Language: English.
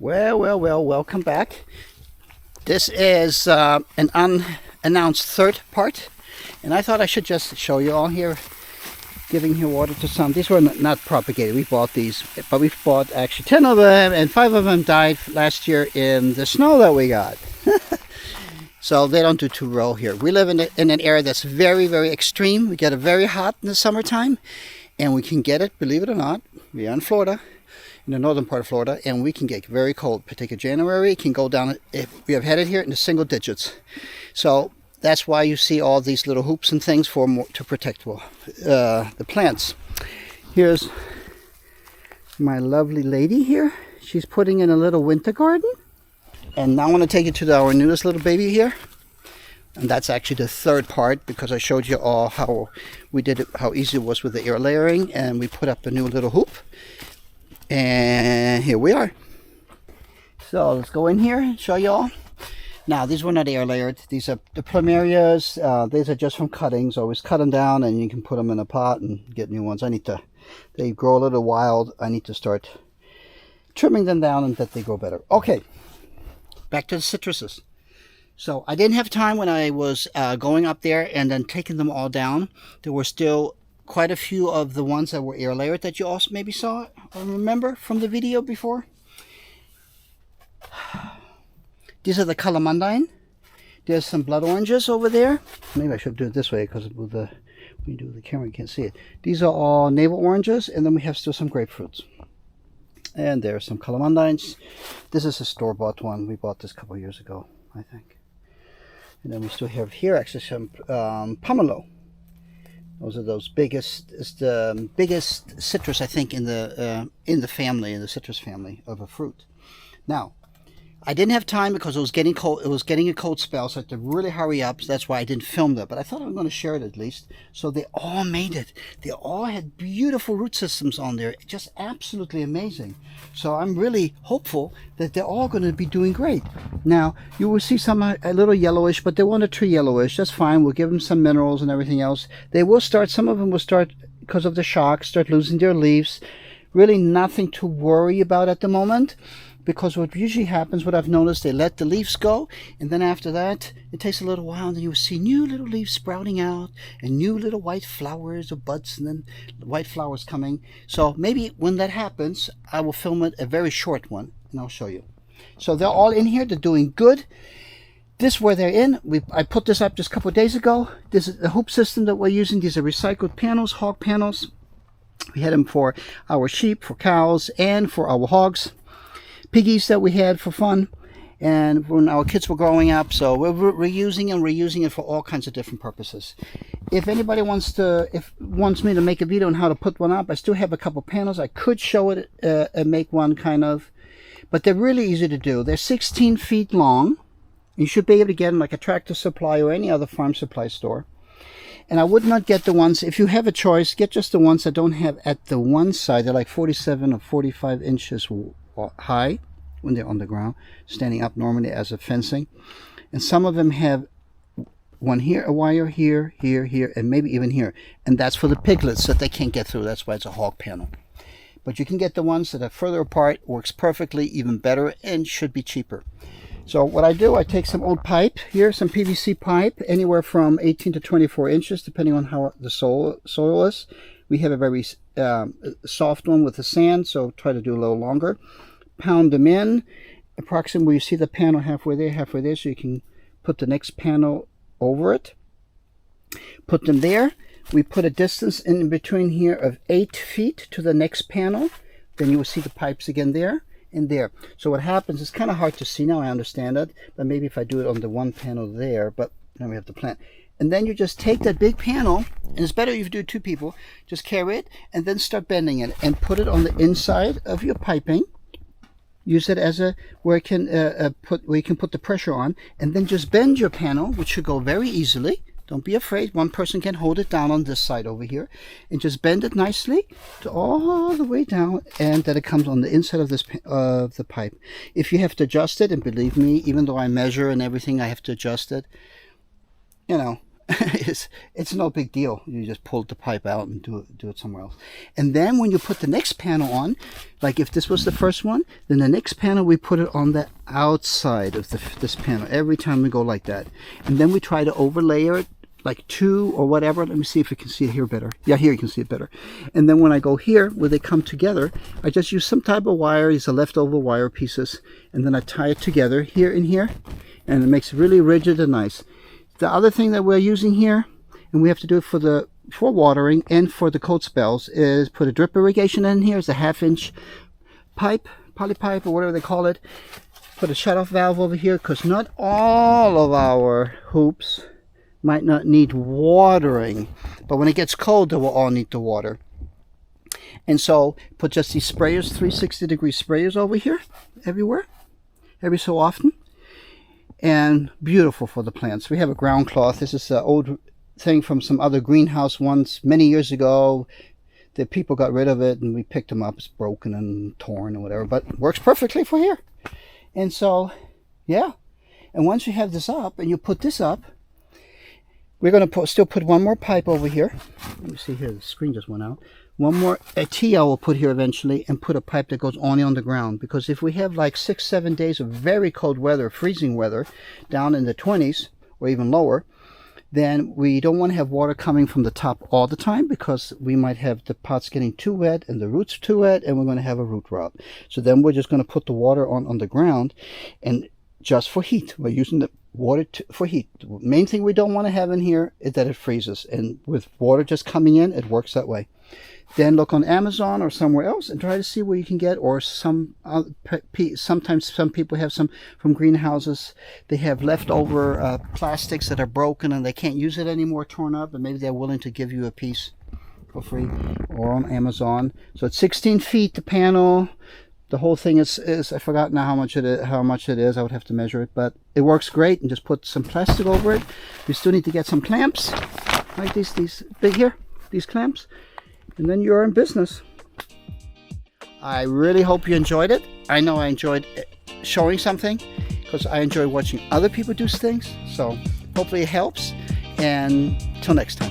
Well, welcome back. This is an unannounced third part, and I thought I should just show you all here, giving here water to some. These were not propagated, we bought these, but we bought actually 10 of them, and 5 of them died last year in the snow that we got. So they don't do too well here. We live in an area that's very, very extreme. We get it very hot in the summertime, and we can get it, believe it or not, we are in Florida, in the northern part of Florida, and we can get very cold. Particularly January, it can go down, if we have had it here, in the single digits. So that's why you see all these little hoops and things to protect the plants. Here's my lovely lady here. She's putting in a little winter garden. And now I want to take you to our newest little baby here. And that's actually the third part, because I showed you all how we did it, how easy it was with the air layering, and we put up a new little hoop. And here we are. So let's go in here and show you all. Now these were not air layered. These are the plumerias. These are just from cuttings. Always cut them down and you can put them in a pot and get new ones. They grow a little wild. I need to start trimming them down and that they grow better. Okay, back to the citruses. So I didn't have time when I was going up there and then taking them all down. There were still quite a few of the ones that were air layered that you also maybe saw or remember from the video before. These are the calamandine. There's some blood oranges over there. Maybe I should do it this way, because with when you do the camera you can't see it. These are all navel oranges, and then we have still some grapefruits. And there's some calamandines. This is a store-bought one. We bought this a couple of years ago, I think. And then we still have here actually some pomelo. Those are the biggest citrus, I think, in the family, in the citrus family of a fruit. Now, I didn't have time because it was getting cold. It was getting a cold spell, so I had to really hurry up. So that's why I didn't film that. But I thought I was going to share it at least. So they all made it. They all had beautiful root systems on there. Just absolutely amazing. So I'm really hopeful that they're all going to be doing great. Now, you will see some a little yellowish, but they want a tree yellowish. That's fine. We'll give them some minerals and everything else. They will start, some of them will start, because of the shock, start losing their leaves. Really nothing to worry about at the moment. Because what usually happens, what I've noticed, they let the leaves go, and then after that, it takes a little while, and then you'll see new little leaves sprouting out, and new little white flowers or buds, and then white flowers coming. So maybe when that happens, I will film it, a very short one, and I'll show you. So they're all in here, they're doing good. This is where they're in. I put this up just a couple of days ago. This is the hoop system that we're using. These are recycled panels, hog panels. We had them for our sheep, for cows, and for our hogs. Piggies that we had for fun, and when our kids were growing up. So we're reusing it for all kinds of different purposes. If anybody wants me to make a video on how to put one up, I still have a couple panels. I could show it and make one kind of, but they're really easy to do. They're 16 feet long. You should be able to get them like a Tractor Supply or any other farm supply store. And I would not get the ones, if you have a choice, get just the ones that don't have at the one side. They're like 47 or 45 inches high when they're on the ground, standing up normally as a fencing. And some of them have one here, a wire here, here, and maybe even here. And that's for the piglets that they can't get through. That's why it's a hog panel. But you can get the ones that are further apart, works perfectly, even better, and should be cheaper. So what I do, I take some old pipe here, some PVC pipe, anywhere from 18 to 24 inches, depending on how the soil is. We have a very soft one with the sand, so try to do a little longer. Pound them in approximately where you see the panel halfway there, so you can put the next panel over it. Put them there. We put a distance in between here of 8 feet to the next panel. Then you will see the pipes again there and there. So what happens, it's kind of hard to see now, I understand that, but maybe if I do it on the one panel there, but then we have to plant. And then you just take that big panel, and it's better if you do 2 people, just carry it and then start bending it and put it on the inside of your piping. Use it as where you can put the pressure on, and then just bend your panel, which should go very easily. Don't be afraid. One person can hold it down on this side over here, and just bend it nicely to all the way down, and that it comes on the inside of the pipe. If you have to adjust it, and believe me, even though I measure and everything, I have to adjust it. You know, it's no big deal. You just pull the pipe out and do it somewhere else. And then when you put the next panel on, like if this was the first one, then the next panel we put it on the outside of this panel every time we go like that. And then we try to overlay it like 2 or whatever. Let me see if you can see it here better. Yeah, here you can see it better. And then when I go here where they come together, I just use some type of wire. These are leftover wire pieces, and then I tie it together here and here, and it makes it really rigid and nice. The other thing that we're using here, and we have to do it for watering and for the cold spells, is put a drip irrigation in here. It's a 1/2-inch pipe, poly pipe, or whatever they call it. Put a shutoff valve over here, because not all of our hoops might not need watering, but when it gets cold, they will all need the water. And so put just these sprayers, 360-degree sprayers over here, everywhere, every so often. And beautiful for the plants. We have a ground cloth. This is an old thing from some other greenhouse ones many years ago. The people got rid of it and we picked them up. It's broken and torn or whatever, but works perfectly for here. And so, yeah. And once you have this up and you put this up, we're going to still put one more pipe over here. Let me see here. The screen just went out. One more T I will put here eventually, and put a pipe that goes only on the ground. Because if we have like 6-7 days of very cold weather, freezing weather, down in the 20s or even lower, then we don't want to have water coming from the top all the time, because we might have the pots getting too wet and the roots too wet, and we're going to have a root rot. So then we're just going to put the water on the ground, and just for heat. We're using the water for heat. The main thing we don't want to have in here is that it freezes, and with water just coming in, it works that way. Then look on Amazon or somewhere else and try to see where you can get, or sometimes some people have some from greenhouses. They have leftover plastics that are broken and they can't use it anymore, torn up, and maybe they're willing to give you a piece for free, or on Amazon. So it's 16 feet, the panel. The whole thing is I forgot now how much it is. I would have to measure it, but it works great. And just put some plastic over it. You still need to get some clamps, like these big here, these clamps. And then you're in business. I really hope you enjoyed it. I know I enjoyed showing something, because I enjoy watching other people do things. So hopefully it helps. And till next time.